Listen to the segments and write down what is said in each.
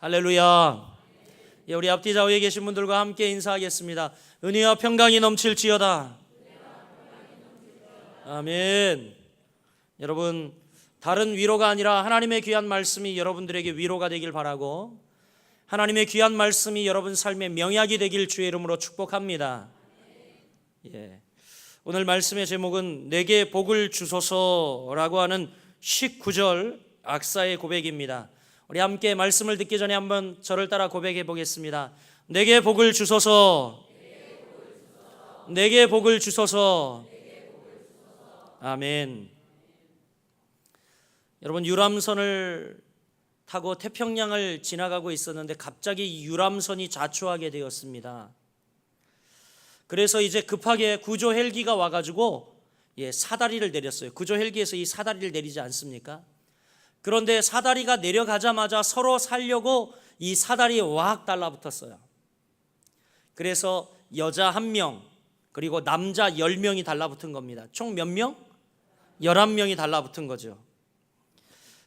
할렐루야. 예, 우리 앞뒤 좌우에 계신 분들과 함께 인사하겠습니다. 은혜와 평강이 넘칠지어다. 아멘. 여러분, 다른 위로가 아니라 하나님의 귀한 말씀이 여러분들에게 위로가 되길 바라고, 하나님의 귀한 말씀이 여러분 삶의 명약이 되길 주의 이름으로 축복합니다. 예. 오늘 말씀의 제목은 내게 복을 주소서라고 하는 19절 악사의 고백입니다. 우리 함께 말씀을 듣기 전에 한번 저를 따라 고백해 보겠습니다. 내게 복을 주소서. 내게 복을 주소서. 아멘. 여러분, 유람선을 타고 태평양을 지나가고 있었는데 갑자기 이 유람선이 자초하게 되었습니다. 그래서 이제 급하게 구조 헬기가 와가지고 사다리를 내렸어요. 구조 헬기에서 이 사다리를 내리지 않습니까? 그런데 사다리가 내려가자마자 서로 살려고 이 사다리에 확 달라붙었어요. 그래서 여자 1명 그리고 남자 10명이 달라붙은 겁니다. 총 몇 명? 11명이 달라붙은 거죠.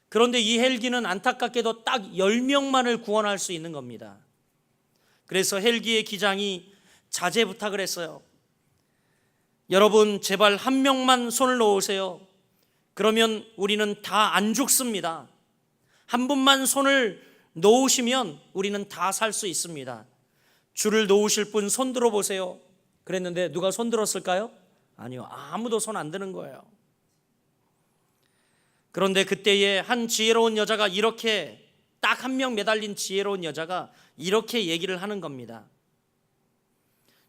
그런데 이 헬기는 안타깝게도 딱 10명만을 구원할 수 있는 겁니다. 그래서 헬기의 기장이 자제 부탁을 했어요. 여러분, 제발 1명만 손을 놓으세요. 그러면 우리는 다 안 죽습니다. 한 분만 손을 놓으시면 우리는 다 살 수 있습니다. 줄을 놓으실 분 손 들어보세요. 그랬는데 누가 손 들었을까요? 아니요, 아무도 손 안 드는 거예요. 그런데 그때에 한 지혜로운 여자가 이렇게, 딱 1명 매달린 지혜로운 여자가 이렇게 얘기를 하는 겁니다.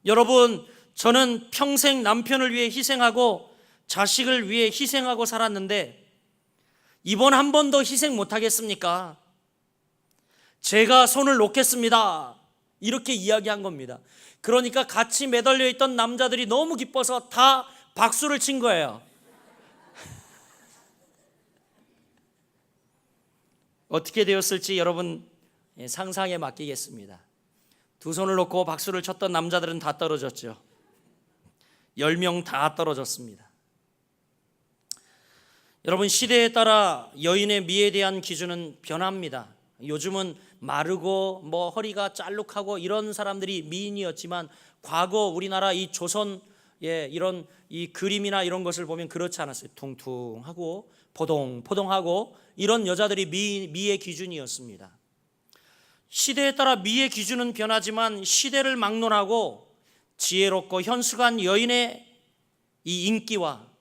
여러분, 저는 평생 남편을 위해 희생하고 자식을 위해 희생하고 살았는데 이번 한 번 더 희생 못하겠습니까? 제가 손을 놓겠습니다. 이렇게 이야기한 겁니다. 그러니까 같이 매달려 있던 남자들이 너무 기뻐서 다 박수를 친 거예요. 어떻게 되었을지 여러분 상상에 맡기겠습니다. 두 손을 놓고 박수를 쳤던 남자들은 다 떨어졌죠. 10명 다 떨어졌습니다. 여러분, 시대에 따라 여인의 미에 대한 기준은 변합니다. 요즘은 마르고 허리가 짤룩하고 이런 사람들이 미인이었지만 과거 우리나라 이 조선 이런 이 그림이나 이런 것을 보면 그렇지 않았어요. 퉁퉁하고 포동포동하고 이런 여자들이 미의 기준이었습니다. 시대에 따라 미의 기준은 변하지만 시대를 막론하고 지혜롭고 현숙한 여인의 이 인기와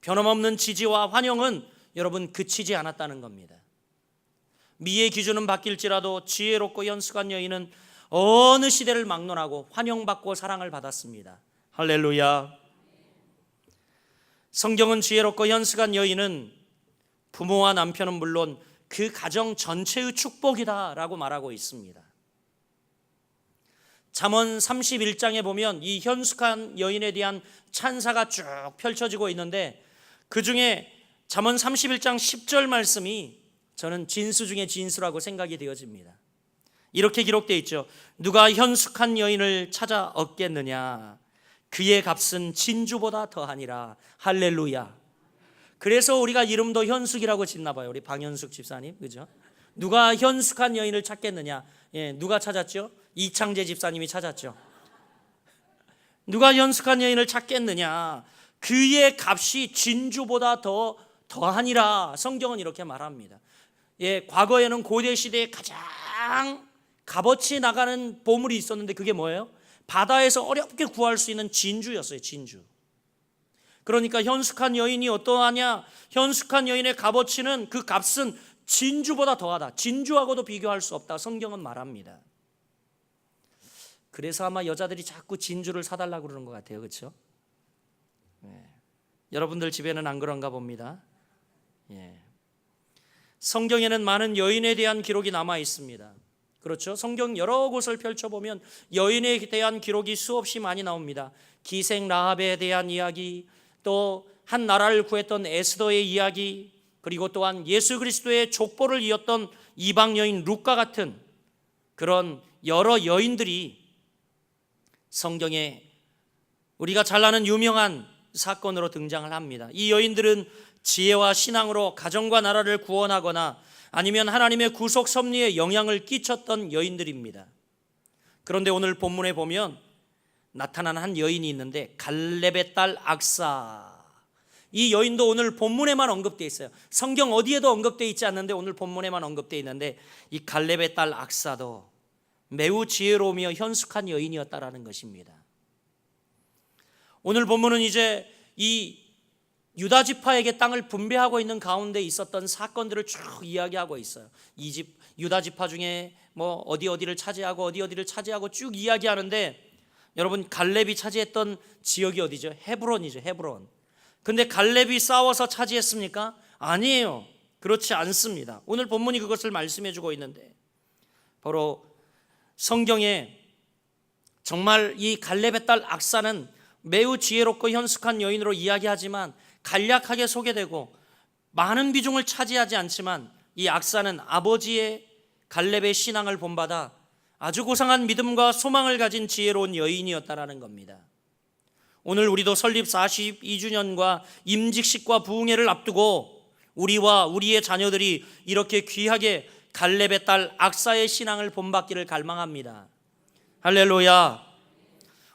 변함없는 지지와 환영은 여러분 그치지 않았다는 겁니다. 미의 기준은 바뀔지라도 지혜롭고 현숙한 여인은 어느 시대를 막론하고 환영받고 사랑을 받았습니다. 할렐루야. 성경은 지혜롭고 현숙한 여인은 부모와 남편은 물론 그 가정 전체의 축복이다라고 말하고 있습니다. 잠언 31장에 보면 이 현숙한 여인에 대한 찬사가 쭉 펼쳐지고 있는데 그 중에 잠언 31장 10절 말씀이 저는 진수 중에 진수라고 생각이 되어집니다. 이렇게 기록되어 있죠. 누가 현숙한 여인을 찾아 얻겠느냐? 그의 값은 진주보다 더하니라. 할렐루야. 그래서 우리가 이름도 현숙이라고 짓나 봐요. 우리 방현숙 집사님, 그죠? 누가 현숙한 여인을 찾겠느냐? 누가 찾았죠? 이창재 집사님이 찾았죠. 누가 현숙한 여인을 찾겠느냐? 그의 값이 진주보다 더하니라. 성경은 이렇게 말합니다. 과거에는 고대 시대에 가장 값어치 나가는 보물이 있었는데 그게 뭐예요? 바다에서 어렵게 구할 수 있는 진주였어요. 진주. 그러니까 현숙한 여인이 어떠하냐? 현숙한 여인의 값어치는, 그 값은 진주보다 더하다. 진주하고도 비교할 수 없다. 성경은 말합니다. 그래서 아마 여자들이 자꾸 진주를 사달라고 그러는 것 같아요. 그렇죠? 여러분들 집에는 안 그런가 봅니다. 성경에는 많은 여인에 대한 기록이 남아 있습니다. 그렇죠? 성경 여러 곳을 펼쳐보면 여인에 대한 기록이 수없이 많이 나옵니다. 기생 라합에 대한 이야기, 또 한 나라를 구했던 에스더의 이야기, 그리고 또한 예수 그리스도의 족보를 이었던 이방 여인 룻과 같은 그런 여러 여인들이 성경에 우리가 잘 아는 유명한 사건으로 등장을 합니다. 이 여인들은 지혜와 신앙으로 가정과 나라를 구원하거나 아니면 하나님의 구속 섭리에 영향을 끼쳤던 여인들입니다. 그런데 오늘 본문에 보면 나타난 한 여인이 있는데 갈렙의 딸 악사, 이 여인도 오늘 본문에만 언급되어 있어요. 성경 어디에도 언급되어 있지 않는데 오늘 본문에만 언급되어 있는데 이 갈렙의 딸 악사도 매우 지혜로우며 현숙한 여인이었다라는 것입니다. 오늘 본문은 이제 이 유다 지파에게 땅을 분배하고 있는 가운데 있었던 사건들을 쭉 이야기하고 있어요. 유다 지파 중에 뭐 어디를 차지하고 어디를 차지하고 쭉 이야기하는데, 여러분 갈렙이 차지했던 지역이 어디죠? 헤브론이죠. 헤브론. 근데 갈렙이 싸워서 차지했습니까? 아니에요. 그렇지 않습니다. 오늘 본문이 그것을 말씀해 주고 있는데, 바로 성경에 정말 이 갈렙의 딸 악사는 매우 지혜롭고 현숙한 여인으로 이야기하지만 간략하게 소개되고 많은 비중을 차지하지 않지만, 이 악사는 아버지의 갈렙의 신앙을 본받아 아주 고상한 믿음과 소망을 가진 지혜로운 여인이었다라는 겁니다. 오늘 우리도 설립 42주년과 임직식과 부흥회를 앞두고 우리와 우리의 자녀들이 이렇게 귀하게 갈렙의 딸 악사의 신앙을 본받기를 갈망합니다. 할렐루야.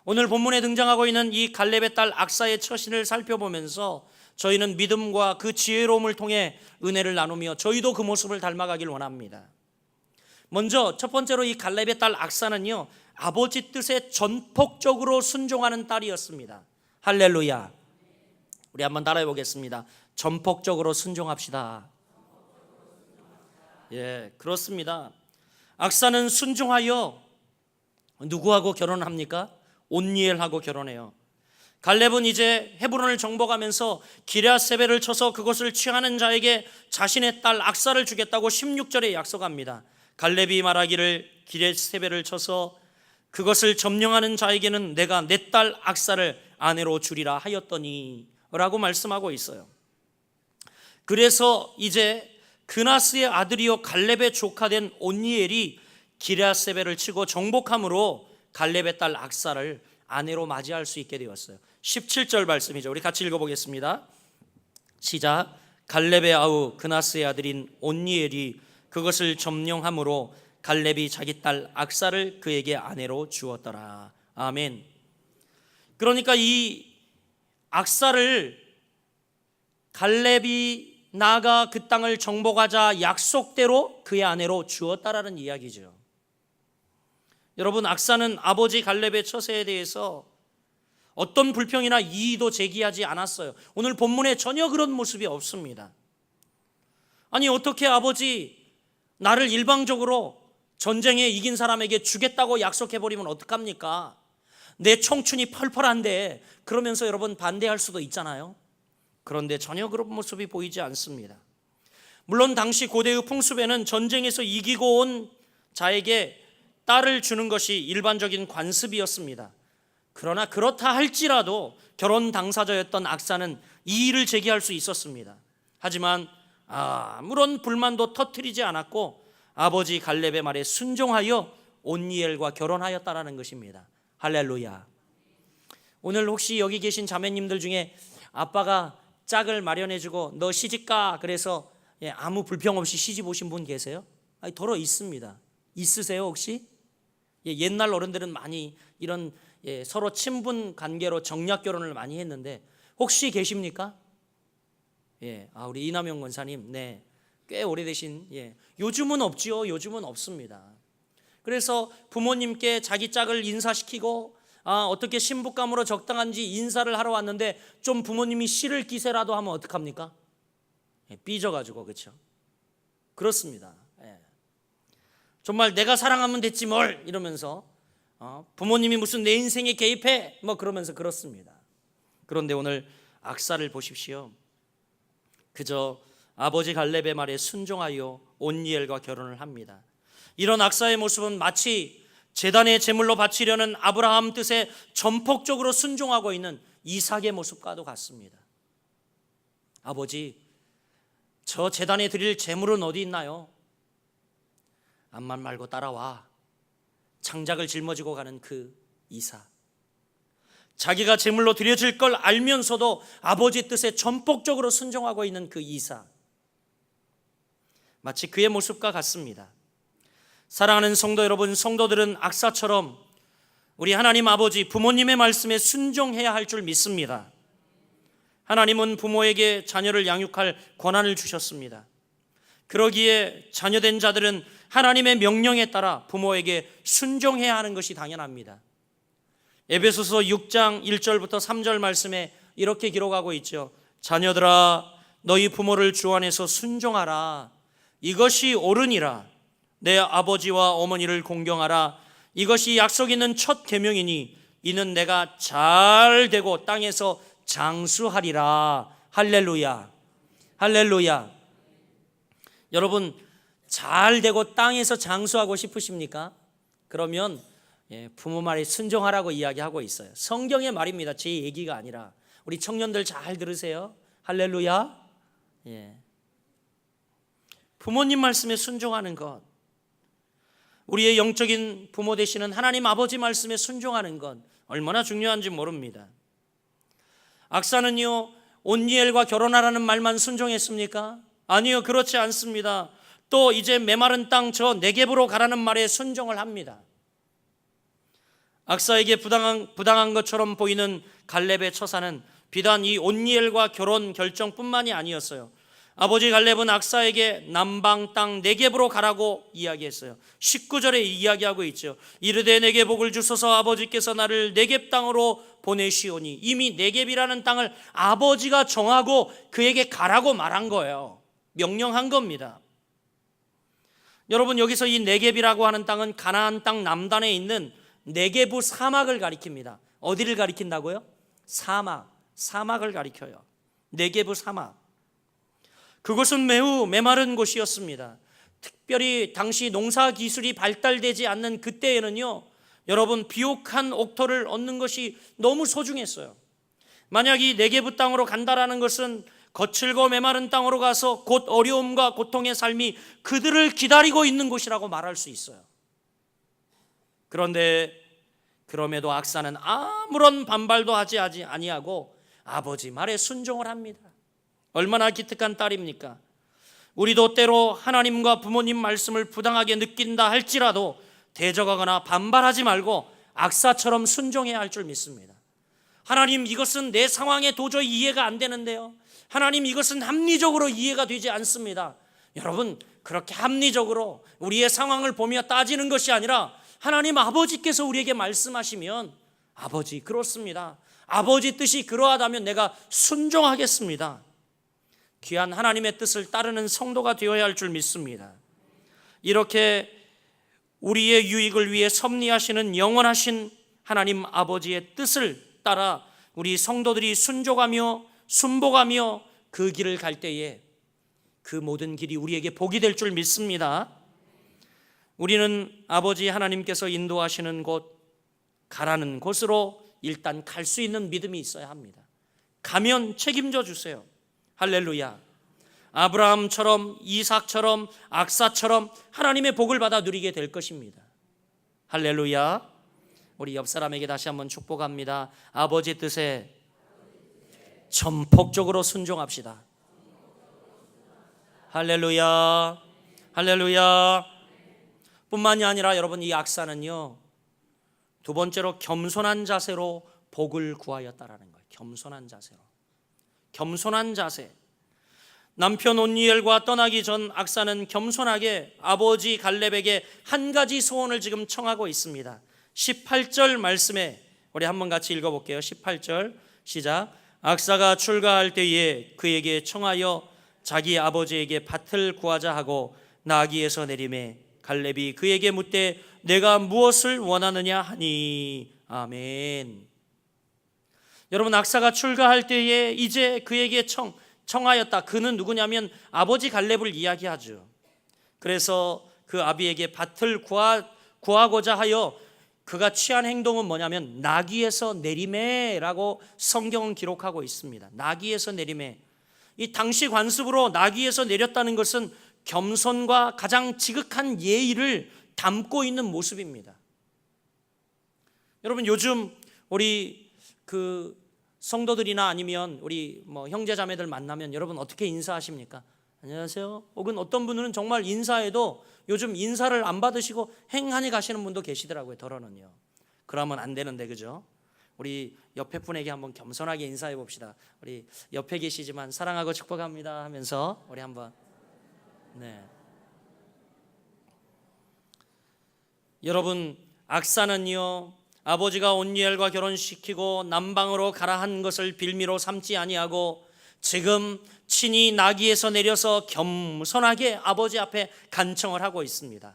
오늘 본문에 등장하고 있는 이 갈렙의 딸 악사의 처신을 살펴보면서 저희는 믿음과 그 지혜로움을 통해 은혜를 나누며 저희도 그 모습을 닮아가길 원합니다. 먼저 첫 번째로 이 갈렙의 딸 악사는요, 아버지 뜻에 전폭적으로 순종하는 딸이었습니다. 할렐루야. 우리 한번 따라해 보겠습니다. 전폭적으로 순종합시다. 예, 그렇습니다. 악사는 순종하여 누구하고 결혼합니까? 온니엘하고 결혼해요. 갈렙은 이제 헤브론을 정복하면서 기럇세벨을 쳐서 그것을 취하는 자에게 자신의 딸 악사를 주겠다고 16절에 약속합니다. 갈렙이 말하기를 기럇세벨을 쳐서 그것을 점령하는 자에게는 내가 내 딸 악사를 아내로 주리라 하였더니 라고 말씀하고 있어요. 그래서 이제 그나스의 아들이요 갈렙의 조카된 온니엘이 기럇세벨을 치고 정복함으로 갈렙의 딸 악사를 아내로 맞이할 수 있게 되었어요. 17절 말씀이죠. 우리 같이 읽어보겠습니다. 시작. 갈렙의 아우 그나스의 아들인 온니엘이 그것을 점령함으로 갈렙이 자기 딸 악사를 그에게 아내로 주었더라. 아멘. 그러니까 이 악사를 갈렙이 나아가 그 땅을 정복하자 약속대로 그의 아내로 주었다라는 이야기죠. 여러분, 악사는 아버지 갈렙의 처세에 대해서 어떤 불평이나 이의도 제기하지 않았어요. 오늘 본문에 전혀 그런 모습이 없습니다. 아니, 어떻게 아버지 나를 일방적으로 전쟁에 이긴 사람에게 주겠다고 약속해버리면 어떡합니까? 내 청춘이 펄펄한데, 그러면서 여러분 반대할 수도 있잖아요. 그런데 전혀 그런 모습이 보이지 않습니다. 물론 당시 고대의 풍습에는 전쟁에서 이기고 온 자에게 딸을 주는 것이 일반적인 관습이었습니다. 그러나 그렇다 할지라도 결혼 당사자였던 악사는 이의를 제기할 수 있었습니다. 하지만 아무런 불만도 터뜨리지 않았고 아버지 갈렙의 말에 순종하여 온니엘과 결혼하였다라는 것입니다. 할렐루야. 오늘 혹시 여기 계신 자매님들 중에 아빠가 짝을 마련해주고 너 시집가 그래서 아무 불평 없이 시집 오신 분 계세요? 더러 있습니다. 있으세요 혹시? 옛날 어른들은 많이 이런 서로 친분 관계로 정략 결혼을 많이 했는데 혹시 계십니까? 우리 이남영 권사님, 네, 꽤 오래되신, 요즘은 없지요. 요즘은 없습니다. 그래서 부모님께 자기 짝을 인사시키고 어떻게 신부감으로 적당한지 인사를 하러 왔는데 좀 부모님이 씨를 끼세라도 하면 어떡합니까? 삐져가지고, 그렇죠? 그렇습니다. 정말 내가 사랑하면 됐지 뭘 이러면서 부모님이 무슨 내 인생에 개입해 뭐 그러면서 그렇습니다. 그런데 오늘 악사를 보십시오. 그저 아버지 갈렙의 말에 순종하여 온니엘과 결혼을 합니다. 이런 악사의 모습은 마치 제단의 제물로 바치려는 아브라함 뜻에 전폭적으로 순종하고 있는 이삭의 모습과도 같습니다. 아버지, 저 제단에 드릴 제물은 어디 있나요? 암만 말고 따라와. 창작을 짊어지고 가는 그 이삭. 자기가 제물로 드려질 걸 알면서도 아버지 뜻에 전폭적으로 순종하고 있는 그 이삭. 마치 그의 모습과 같습니다. 사랑하는 성도 여러분, 성도들은 악사처럼 우리 하나님 아버지 부모님의 말씀에 순종해야 할 줄 믿습니다. 하나님은 부모에게 자녀를 양육할 권한을 주셨습니다. 그러기에 자녀된 자들은 하나님의 명령에 따라 부모에게 순종해야 하는 것이 당연합니다. 에베소서 6장 1절부터 3절 말씀에 이렇게 기록하고 있죠. 자녀들아 너희 부모를 주 안에서 순종하라. 이것이 옳으니라. 내 아버지와 어머니를 공경하라. 이것이 약속 있는 첫 계명이니 이는 내가 잘 되고 땅에서 장수하리라. 할렐루야. 할렐루야. 여러분 잘 되고 땅에서 장수하고 싶으십니까? 그러면 부모 말에 순종하라고 이야기하고 있어요. 성경의 말입니다. 제 얘기가 아니라. 우리 청년들 잘 들으세요. 할렐루야. 부모님 말씀에 순종하는 것, 우리의 영적인 부모 되시는 하나님 아버지 말씀에 순종하는 것 얼마나 중요한지 모릅니다. 악사는요 온니엘과 결혼하라는 말만 순종했습니까? 아니요, 그렇지 않습니다. 또 이제 메마른 땅 저 네겝으로 가라는 말에 순종을 합니다. 악사에게 부당한 것처럼 보이는 갈렙의 처사는 비단 이 온니엘과 결혼 결정뿐만이 아니었어요. 아버지 갈렙은 악사에게 남방 땅 네겝으로 가라고 이야기했어요. 19절에 이야기하고 있죠. 이르되 내게 복을 주소서 아버지께서 나를 네겝 땅으로 보내시오니. 이미 네겝이라는 땅을 아버지가 정하고 그에게 가라고 말한 거예요. 명령한 겁니다. 여러분 여기서 이 네겝이라고 하는 땅은 가나안 땅 남단에 있는 네게부 사막을 가리킵니다. 어디를 가리킨다고요? 사막을 가리켜요. 네게부 사막. 그곳은 매우 메마른 곳이었습니다. 특별히 당시 농사 기술이 발달되지 않는 그때에는요, 여러분 비옥한 옥토를 얻는 것이 너무 소중했어요. 만약 이 네게부 땅으로 간다라는 것은 거칠고 메마른 땅으로 가서 곧 어려움과 고통의 삶이 그들을 기다리고 있는 곳이라고 말할 수 있어요. 그런데 그럼에도 악사는 아무런 반발도 하지 아니하고 아버지 말에 순종을 합니다. 얼마나 기특한 딸입니까? 우리도 때로 하나님과 부모님 말씀을 부당하게 느낀다 할지라도 대적하거나 반발하지 말고 악사처럼 순종해야 할 줄 믿습니다. 하나님 이것은 내 상황에 도저히 이해가 안 되는데요. 하나님 이것은 합리적으로 이해가 되지 않습니다. 여러분 그렇게 합리적으로 우리의 상황을 보며 따지는 것이 아니라 하나님 아버지께서 우리에게 말씀하시면 아버지 그렇습니다. 아버지 뜻이 그러하다면 내가 순종하겠습니다. 귀한 하나님의 뜻을 따르는 성도가 되어야 할 줄 믿습니다. 이렇게 우리의 유익을 위해 섭리하시는 영원하신 하나님 아버지의 뜻을 따라 우리 성도들이 순종하며 순복하며 그 길을 갈 때에 그 모든 길이 우리에게 복이 될 줄 믿습니다. 우리는 아버지 하나님께서 인도하시는 곳, 가라는 곳으로 일단 갈 수 있는 믿음이 있어야 합니다. 가면 책임져 주세요. 할렐루야. 아브라함처럼 이삭처럼 악사처럼 하나님의 복을 받아 누리게 될 것입니다. 할렐루야. 우리 옆 사람에게 다시 한번 축복합니다. 아버지 뜻에 전폭적으로 순종합시다. 할렐루야. 할렐루야. 뿐만이 아니라 여러분 이 악사는요 두 번째로 겸손한 자세로 복을 구하였다라는 거예요. 겸손한 자세로. 겸손한 자세. 남편 온니엘과 떠나기 전 악사는 겸손하게 아버지 갈렙에게 한 가지 소원을 지금 청하고 있습니다. 18절 말씀에 우리 한번 같이 읽어볼게요. 18절 시작. 악사가 출가할 때에 그에게 청하여 자기 아버지에게 밭을 구하자 하고 나귀에서 내리매 갈렙이 그에게 묻되 내가 무엇을 원하느냐 하니. 아멘. 여러분 악사가 출가할 때에 이제 그에게 청하였다. 그는 누구냐면 아버지 갈렙을 이야기하죠. 그래서 그 아비에게 밭을 구하고자 하여 그가 취한 행동은 뭐냐면 나귀에서 내리매라고 성경은 기록하고 있습니다. 나귀에서 내리매. 이 당시 관습으로 나귀에서 내렸다는 것은 겸손과 가장 지극한 예의를 담고 있는 모습입니다. 여러분 요즘 우리 그 성도들이나 아니면 우리 형제 자매들 만나면 여러분 어떻게 인사하십니까? 안녕하세요. 혹은 어떤 분들은 정말 인사해도 요즘 인사를 안 받으시고 행하니 가시는 분도 계시더라고요. 덜어는요. 그러면 안 되는데, 그죠? 우리 옆에 분에게 한번 겸손하게 인사해 봅시다. 우리 옆에 계시지만 사랑하고 축복합니다 하면서 우리 한번. 네. 여러분, 악사는요, 아버지가 온니엘과 결혼시키고 남방으로 가라 한 것을 빌미로 삼지 아니하고 지금 친히 나귀에서 내려서 겸손하게 아버지 앞에 간청을 하고 있습니다.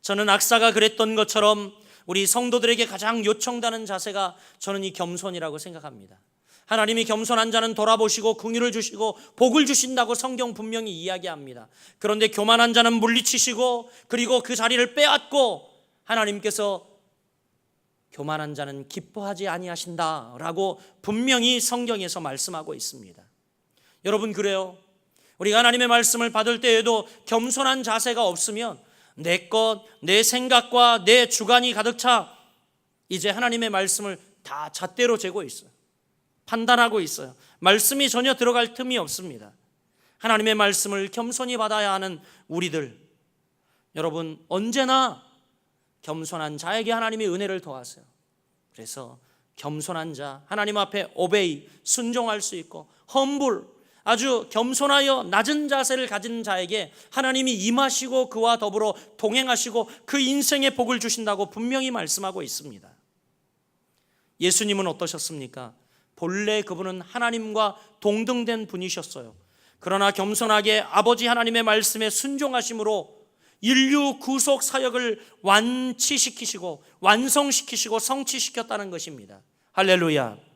저는 악사가 그랬던 것처럼 우리 성도들에게 가장 요청되는 자세가 저는 이 겸손이라고 생각합니다. 하나님이 겸손한 자는 돌아보시고 긍휼을 주시고 복을 주신다고 성경 분명히 이야기합니다. 그런데 교만한 자는 물리치시고 그리고 그 자리를 빼앗고 하나님께서 교만한 자는 기뻐하지 아니하신다라고 분명히 성경에서 말씀하고 있습니다. 여러분, 그래요. 우리가 하나님의 말씀을 받을 때에도 겸손한 자세가 없으면 내 것, 내 생각과 내 주관이 가득 차 이제 하나님의 말씀을 다 잣대로 재고 있어요. 판단하고 있어요. 말씀이 전혀 들어갈 틈이 없습니다. 하나님의 말씀을 겸손히 받아야 하는 우리들, 여러분, 언제나 겸손한 자에게 하나님이 은혜를 더하세요. 그래서 겸손한 자, 하나님 앞에 오베이, 순종할 수 있고 험불, 아주 겸손하여 낮은 자세를 가진 자에게 하나님이 임하시고 그와 더불어 동행하시고 그 인생의 복을 주신다고 분명히 말씀하고 있습니다. 예수님은 어떠셨습니까? 본래 그분은 하나님과 동등된 분이셨어요. 그러나 겸손하게 아버지 하나님의 말씀에 순종하심으로 인류 구속 사역을 완치시키시고 완성시키시고 성취시켰다는 것입니다. 할렐루야.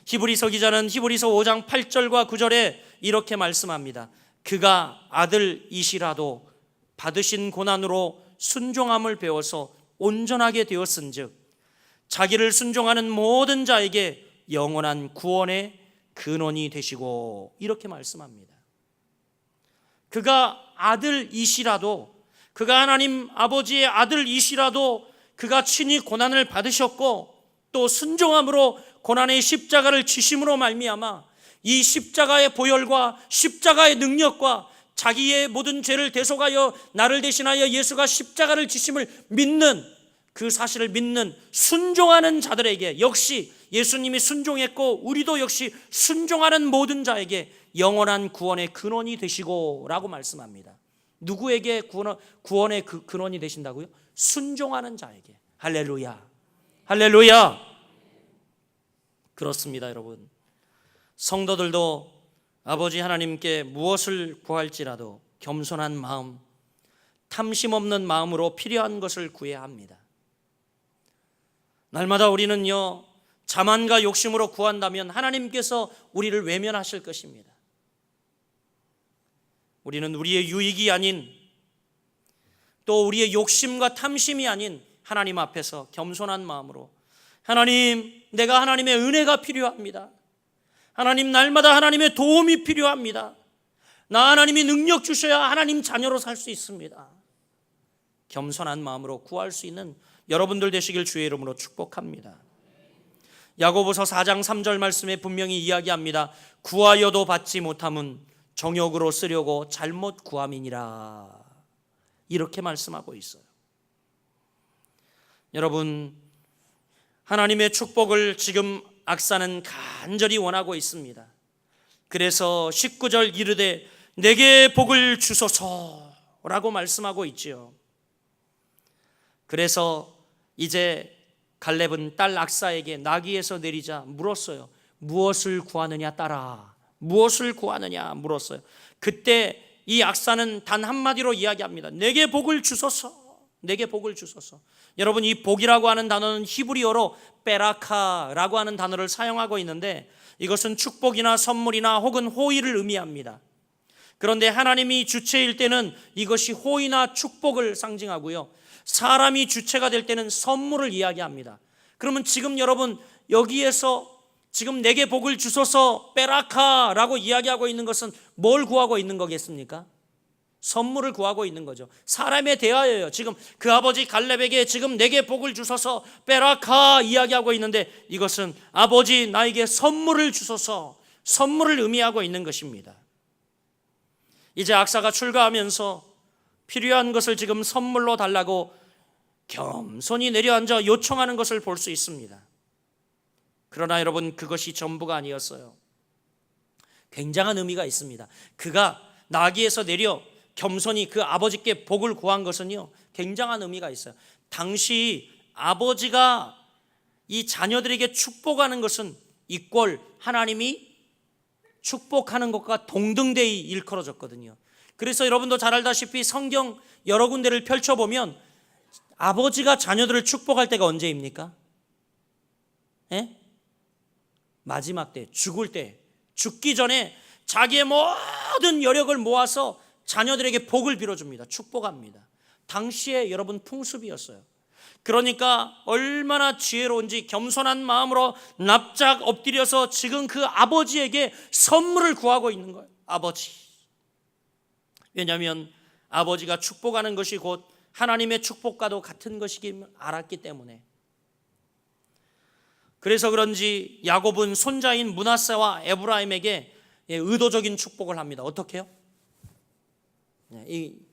히브리서 기자는 히브리서 5장 8절과 9절에 이렇게 말씀합니다. 그가 아들이시라도 받으신 고난으로 순종함을 배워서 온전하게 되었은즉 자기를 순종하는 모든 자에게 영원한 구원의 근원이 되시고, 이렇게 말씀합니다. 그가 아들이시라도, 그가 하나님 아버지의 아들이시라도 그가 친히 고난을 받으셨고 또 순종함으로 고난의 십자가를 지심으로 말미암아 이 십자가의 보혈과 십자가의 능력과 자기의 모든 죄를 대속하여 나를 대신하여 예수가 십자가를 지심을 믿는 그 사실을 믿는 순종하는 자들에게, 역시 예수님이 순종했고 우리도 역시 순종하는 모든 자에게 영원한 구원의 근원이 되시고 라고 말씀합니다. 누구에게 구원의 근원이 되신다고요? 순종하는 자에게. 할렐루야, 할렐루야. 그렇습니다. 여러분, 성도들도 아버지 하나님께 무엇을 구할지라도 겸손한 마음, 탐심 없는 마음으로 필요한 것을 구해야 합니다. 날마다 우리는요, 자만과 욕심으로 구한다면 하나님께서 우리를 외면하실 것입니다. 우리는 우리의 유익이 아닌, 또 우리의 욕심과 탐심이 아닌 하나님 앞에서 겸손한 마음으로, 하나님, 내가 하나님의 은혜가 필요합니다. 하나님, 날마다 하나님의 도움이 필요합니다. 나 하나님이 능력 주셔야 하나님 자녀로 살 수 있습니다. 겸손한 마음으로 구할 수 있는 여러분들 되시길 주의 이름으로 축복합니다. 야고보서 4장 3절 말씀에 분명히 이야기합니다. 구하여도 받지 못함은 정욕으로 쓰려고 잘못 구함이니라, 이렇게 말씀하고 있어요. 여러분, 하나님의 축복을 지금 악사는 간절히 원하고 있습니다. 그래서 19절 이르되 내게 복을 주소서라고 말씀하고 있지요. 그래서 이제 갈렙은 딸 악사에게 나귀에서 내리자 물었어요. 무엇을 구하느냐 딸아, 무엇을 구하느냐 물었어요. 그때 이 악사는 단 한마디로 이야기합니다. 내게 복을 주소서, 내게 복을 주소서. 여러분, 이 복이라고 하는 단어는 히브리어로 베라카라고 하는 단어를 사용하고 있는데 이것은 축복이나 선물이나 혹은 호의를 의미합니다. 그런데 하나님이 주체일 때는 이것이 호의나 축복을 상징하고요, 사람이 주체가 될 때는 선물을 이야기합니다. 그러면 지금 여러분, 여기에서 지금 내게 복을 주소서 베라카라고 이야기하고 있는 것은 뭘 구하고 있는 거겠습니까? 선물을 구하고 있는 거죠. 사람에 대하여요. 지금 그 아버지 갈렙에게 지금 내게 복을 주소서 베라카 이야기하고 있는데 이것은 아버지 나에게 선물을 주소서, 선물을 의미하고 있는 것입니다. 이제 악사가 출가하면서 필요한 것을 지금 선물로 달라고 겸손히 내려앉아 요청하는 것을 볼 수 있습니다. 그러나 여러분, 그것이 전부가 아니었어요. 굉장한 의미가 있습니다. 그가 나귀에서 내려 겸손히 그 아버지께 복을 구한 것은요, 굉장한 의미가 있어요. 당시 아버지가 이 자녀들에게 축복하는 것은 이꼴 하나님이 축복하는 것과 동등되이 일컬어졌거든요. 그래서 여러분도 잘 알다시피 성경 여러 군데를 펼쳐보면 아버지가 자녀들을 축복할 때가 언제입니까? 예? 마지막 때, 죽을 때, 죽기 전에 자기의 모든 여력을 모아서 자녀들에게 복을 빌어줍니다. 축복합니다. 당시에 여러분 풍습이었어요. 그러니까 얼마나 지혜로운지 겸손한 마음으로 납작 엎드려서 지금 그 아버지에게 선물을 구하고 있는 거예요. 아버지. 왜냐하면 아버지가 축복하는 것이 곧 하나님의 축복과도 같은 것이길 알았기 때문에. 그래서 그런지 야곱은 손자인 므낫세와 에브라임에게 의도적인 축복을 합니다. 어떻게 해요?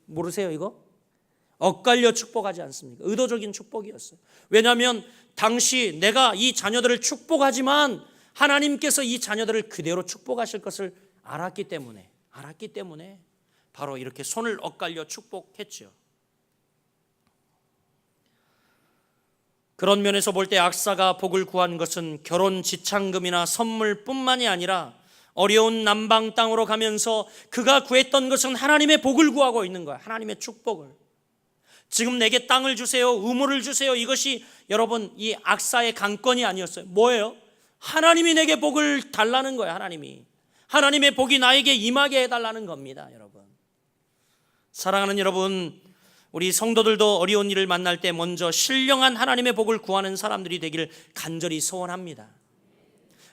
모르세요 이거? 엇갈려 축복하지 않습니까? 의도적인 축복이었어요. 왜냐하면 당시 내가 이 자녀들을 축복하지만 하나님께서 이 자녀들을 그대로 축복하실 것을 알았기 때문에 바로 이렇게 손을 엇갈려 축복했죠. 그런 면에서 볼 때 악사가 복을 구한 것은 결혼 지창금이나 선물뿐만이 아니라 어려운 남방 땅으로 가면서 그가 구했던 것은 하나님의 복을 구하고 있는 거야. 하나님의 축복을. 지금 내게 땅을 주세요, 우물을 주세요, 이것이 여러분 이 악사의 강권이 아니었어요. 뭐예요? 하나님이 내게 복을 달라는 거예요. 하나님의 복이 나에게 임하게 해달라는 겁니다. 여러분, 사랑하는 여러분, 우리 성도들도 어려운 일을 만날 때 먼저 신령한 하나님의 복을 구하는 사람들이 되기를 간절히 소원합니다.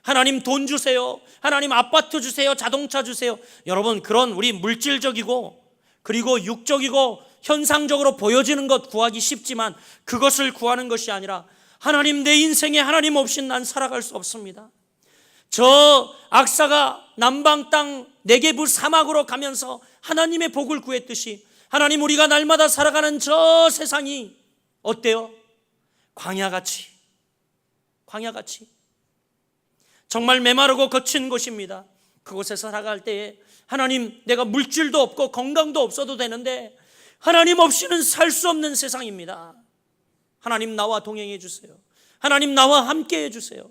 하나님 돈 주세요, 하나님 아파트 주세요, 자동차 주세요. 여러분, 그런 우리 물질적이고 그리고 육적이고 현상적으로 보여지는 것 구하기 쉽지만 그것을 구하는 것이 아니라 하나님, 내 인생에 하나님 없이 난 살아갈 수 없습니다. 저 악사가 남방 땅 네게부 사막으로 가면서 하나님의 복을 구했듯이 하나님, 우리가 날마다 살아가는 저 세상이 어때요? 광야같이 정말 메마르고 거친 곳입니다. 그곳에 살아갈 때에 하나님, 내가 물질도 없고 건강도 없어도 되는데 하나님 없이는 살 수 없는 세상입니다. 하나님, 나와 동행해 주세요. 하나님, 나와 함께 해주세요.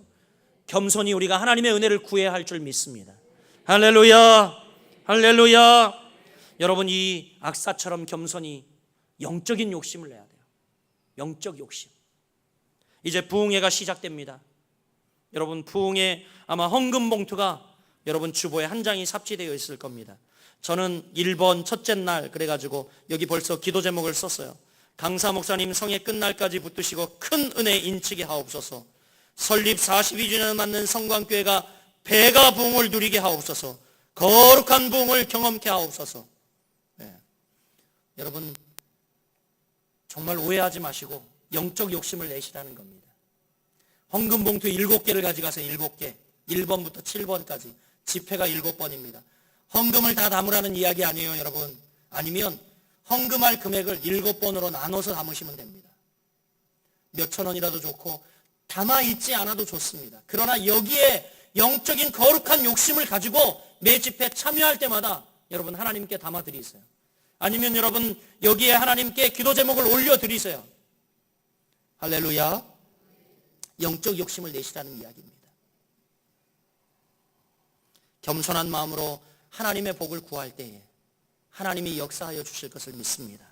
겸손히 우리가 하나님의 은혜를 구해야 할 줄 믿습니다. 할렐루야, 할렐루야. 여러분, 이 악사처럼 겸손히 영적인 욕심을 내야 돼요. 영적 욕심. 이제 부흥회가 시작됩니다. 여러분, 부흥회 아마 헌금 봉투가 여러분 주보에 한 장이 삽지되어 있을 겁니다. 저는 1번 첫째 날 그래가지고 여기 벌써 기도 제목을 썼어요. 강사 목사님 성회 끝날까지 붙드시고 큰 은혜 인치게 하옵소서. 설립 42주년을 맞는 성광교회가 배가 부흥을 누리게 하옵소서. 거룩한 부흥을 경험케 하옵소서. 네. 여러분, 정말 오해하지 마시고 영적 욕심을 내시라는 겁니다. 헌금 봉투 7개를 가져가세요. 7개. 1번부터 7번까지. 지폐가 7번입니다. 헌금을 다 담으라는 이야기 아니에요, 여러분. 아니면 헌금할 금액을 7번으로 나눠서 담으시면 됩니다. 몇천 원이라도 좋고 담아 있지 않아도 좋습니다. 그러나 여기에 영적인 거룩한 욕심을 가지고 매 집회 참여할 때마다 여러분 하나님께 담아드리세요. 아니면 여러분 여기에 하나님께 기도 제목을 올려드리세요. 할렐루야. 영적 욕심을 내시라는 이야기입니다. 겸손한 마음으로 하나님의 복을 구할 때에 하나님이 역사하여 주실 것을 믿습니다.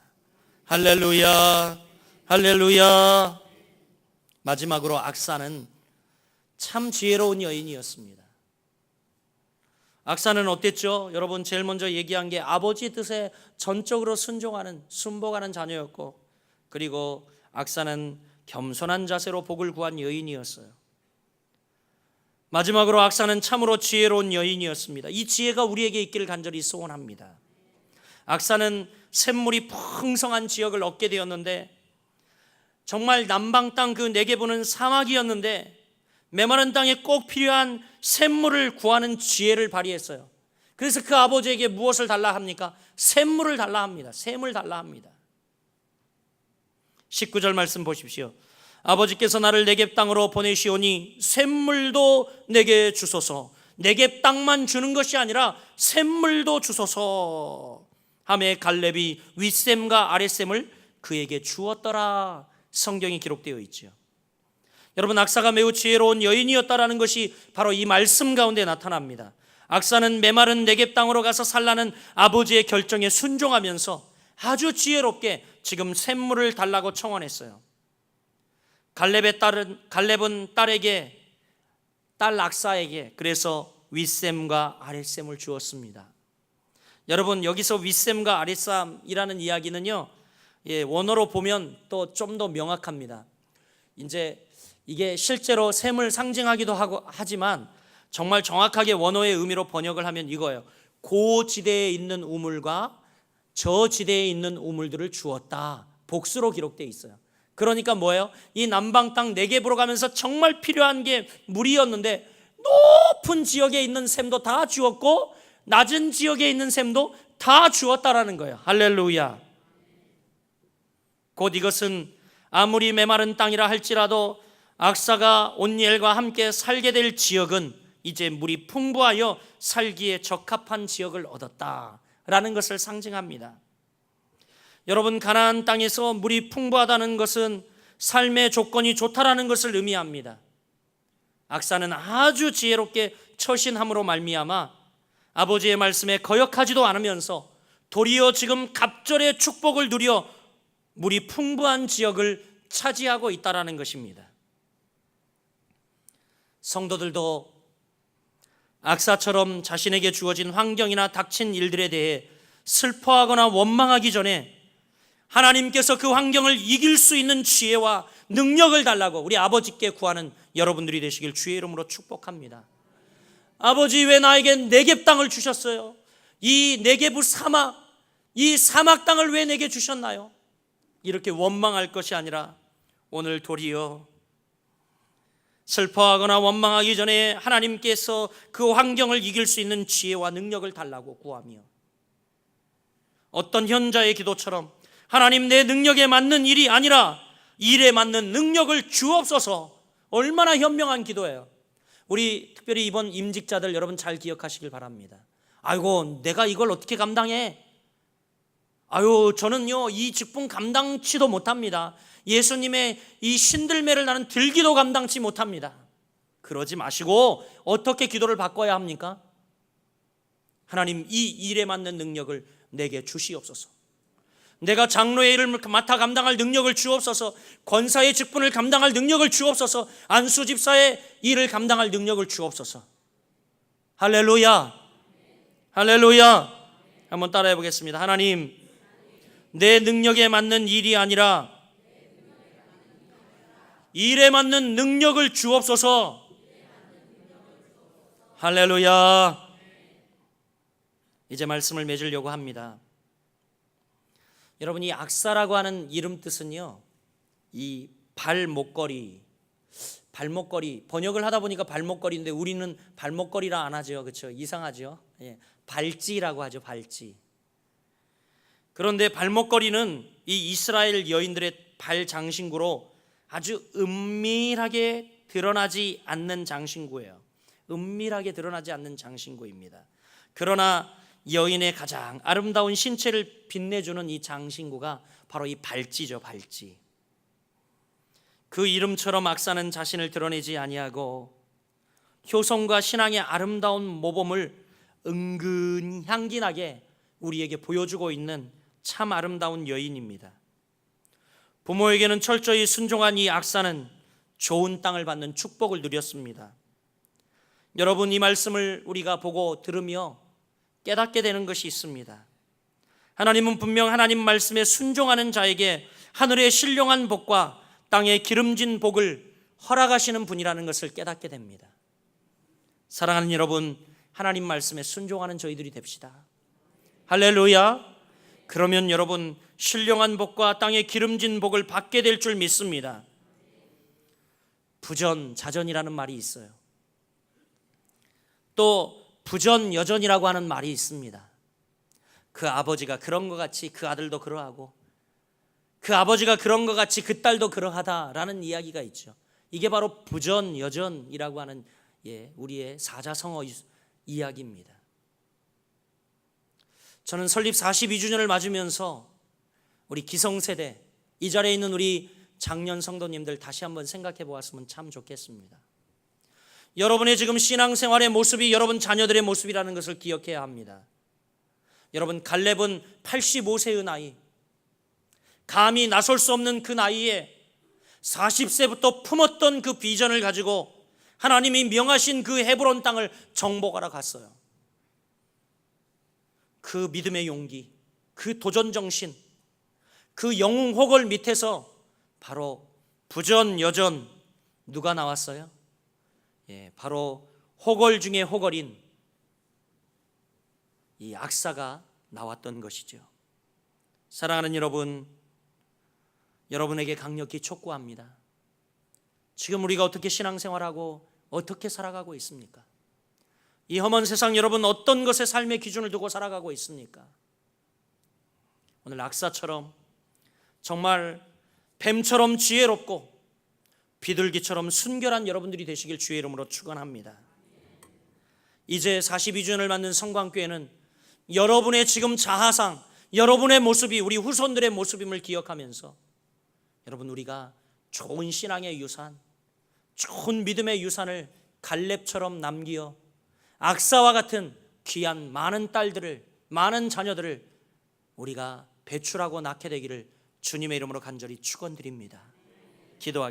할렐루야, 할렐루야. 마지막으로 악사는 참 지혜로운 여인이었습니다. 악사는 어땠죠? 여러분, 제일 먼저 얘기한 게 아버지 뜻에 전적으로 순종하는 자녀였고, 그리고 악사는 겸손한 자세로 복을 구한 여인이었어요. 마지막으로 악사는 참으로 지혜로운 여인이었습니다. 이 지혜가 우리에게 있기를 간절히 소원합니다. 악사는 샘물이 풍성한 지역을 얻게 되었는데, 정말 남방 땅 그 네게부는 사막이었는데 메마른 땅에 꼭 필요한 샘물을 구하는 지혜를 발휘했어요. 그래서 그 아버지에게 무엇을 달라 합니까? 샘물을 달라 합니다. 샘을 달라 합니다. 19절 말씀 보십시오. 아버지께서 나를 네겝 땅으로 보내시오니 샘물도 내게 주소서. 네겝 땅만 주는 것이 아니라 샘물도 주소서 하매 갈렙이 윗샘과 아랫샘을 그에게 주었더라. 성경이 기록되어 있죠. 여러분, 악사가 매우 지혜로운 여인이었다라는 것이 바로 이 말씀 가운데 나타납니다. 악사는 메마른 네겝 땅으로 가서 살라는 아버지의 결정에 순종하면서 아주 지혜롭게 지금 샘물을 달라고 청원했어요. 갈렙은 딸 악사에게 그래서 윗샘과 아랫샘을 주었습니다. 여러분, 여기서 윗샘과 아랫샘이라는 이야기는요, 원어로 보면 또 좀 더 명확합니다. 이제 이게 실제로 샘을 상징하기도 하지만 정말 정확하게 원어의 의미로 번역을 하면 이거예요. 고지대에 있는 우물과 저지대에 있는 우물들을 주었다. 복수로 기록되어 있어요. 그러니까 뭐예요? 이 남방 땅 네겝으로 가면서 정말 필요한 게 물이었는데 높은 지역에 있는 샘도 다 주었고 낮은 지역에 있는 샘도 다 주었다라는 거예요. 할렐루야. 곧 이것은 아무리 메마른 땅이라 할지라도 악사가 온니엘과 함께 살게 될 지역은 이제 물이 풍부하여 살기에 적합한 지역을 얻었다라는 것을 상징합니다. 여러분, 가나안 땅에서 물이 풍부하다는 것은 삶의 조건이 좋다라는 것을 의미합니다. 악사는 아주 지혜롭게 처신함으로 말미암아 아버지의 말씀에 거역하지도 않으면서 도리어 지금 갑절의 축복을 누려 물이 풍부한 지역을 차지하고 있다라는 것입니다. 성도들도 악사처럼 자신에게 주어진 환경이나 닥친 일들에 대해 슬퍼하거나 원망하기 전에 하나님께서 그 환경을 이길 수 있는 지혜와 능력을 달라고 우리 아버지께 구하는 여러분들이 되시길 주의 이름으로 축복합니다. 아버지, 왜 나에게 네겝 땅을 주셨어요? 이 네겝의 사막, 이 사막 땅을 왜 내게 주셨나요? 이렇게 원망할 것이 아니라 오늘 도리어 슬퍼하거나 원망하기 전에 하나님께서 그 환경을 이길 수 있는 지혜와 능력을 달라고 구하며, 어떤 현자의 기도처럼 하나님, 내 능력에 맞는 일이 아니라 일에 맞는 능력을 주옵소서. 얼마나 현명한 기도예요. 우리 특별히 이번 임직자들 여러분 잘 기억하시길 바랍니다. 아이고, 내가 이걸 어떻게 감당해? 아유, 저는요 이 직분 감당치도 못합니다. 예수님의 이 신들매를 나는 들기도 감당치 못합니다. 그러지 마시고 어떻게 기도를 바꿔야 합니까? 하나님, 이 일에 맞는 능력을 내게 주시옵소서. 내가 장로의 일을 맡아 감당할 능력을 주옵소서. 권사의 직분을 감당할 능력을 주옵소서. 안수 집사의 일을 감당할 능력을 주옵소서. 할렐루야, 할렐루야. 한번 따라해 보겠습니다. 하나님, 내 능력에 맞는 일이 아니라 일에 맞는 능력을 주옵소서. 할렐루야. 이제 말씀을 맺으려고 합니다. 여러분, 이 악사라고 하는 이름 뜻은요, 이 발목걸이 번역을 하다 보니까 발목걸이인데 우리는 발목걸이라 안 하죠. 그렇죠? 이상하죠? 예, 발찌라고 하죠. 발찌. 그런데 발목걸이는 이 이스라엘 여인들의 발 장신구로 아주 은밀하게 드러나지 않는 장신구예요. 은밀하게 드러나지 않는 장신구입니다. 그러나 여인의 가장 아름다운 신체를 빛내주는 이 장신구가 바로 이 발찌죠. 발찌. 그 이름처럼 악사는 자신을 드러내지 아니하고 효성과 신앙의 아름다운 모범을 은근히 향기나게 우리에게 보여주고 있는 참 아름다운 여인입니다. 부모에게는 철저히 순종한 이 악사는 좋은 땅을 받는 축복을 누렸습니다. 여러분, 이 말씀을 우리가 보고 들으며 깨닫게 되는 것이 있습니다. 하나님은 분명 하나님 말씀에 순종하는 자에게 하늘의 신령한 복과 땅의 기름진 복을 허락하시는 분이라는 것을 깨닫게 됩니다. 사랑하는 여러분, 하나님 말씀에 순종하는 저희들이 됩시다. 할렐루야. 그러면 여러분, 신령한 복과 땅의 기름진 복을 받게 될 줄 믿습니다. 부전자전이라는 말이 있어요. 또 부전여전이라고 하는 말이 있습니다. 그 아버지가 그런 것 같이 그 아들도 그러하고, 그 아버지가 그런 것 같이 그 딸도 그러하다라는 이야기가 있죠. 이게 바로 부전여전이라고 하는 우리의 사자성어 이야기입니다. 저는 설립 42주년을 맞으면서 우리 기성세대, 이 자리에 있는 우리 장년 성도님들 다시 한번 생각해 보았으면 참 좋겠습니다. 여러분의 지금 신앙생활의 모습이 여러분 자녀들의 모습이라는 것을 기억해야 합니다. 여러분, 갈렙은 85세의 나이, 감히 나설 수 없는 그 나이에 40세부터 품었던 그 비전을 가지고 하나님이 명하신 그 헤브론 땅을 정복하러 갔어요. 그 믿음의 용기, 그 도전정신, 그 영웅 호걸 밑에서 바로 부전여전 누가 나왔어요? 바로 호걸 중에 호걸인 이 악사가 나왔던 것이죠. 사랑하는 여러분, 여러분에게 강력히 촉구합니다. 지금 우리가 어떻게 신앙생활하고 어떻게 살아가고 있습니까? 이 험한 세상 여러분 어떤 것에 삶의 기준을 두고 살아가고 있습니까? 오늘 악사처럼 정말 뱀처럼 지혜롭고 비둘기처럼 순결한 여러분들이 되시길 주의 이름으로 축원합니다. 이제 42주년을 맞는 성광교회는 여러분의 지금 자아상, 여러분의 모습이 우리 후손들의 모습임을 기억하면서 여러분, 우리가 좋은 신앙의 유산, 좋은 믿음의 유산을 갈렙처럼 남기어 악사와 같은 귀한 많은 딸들을, 많은 자녀들을 우리가 배출하고 낳게 되기를 주님의 이름으로 간절히 축원드립니다. 기도하겠습니다.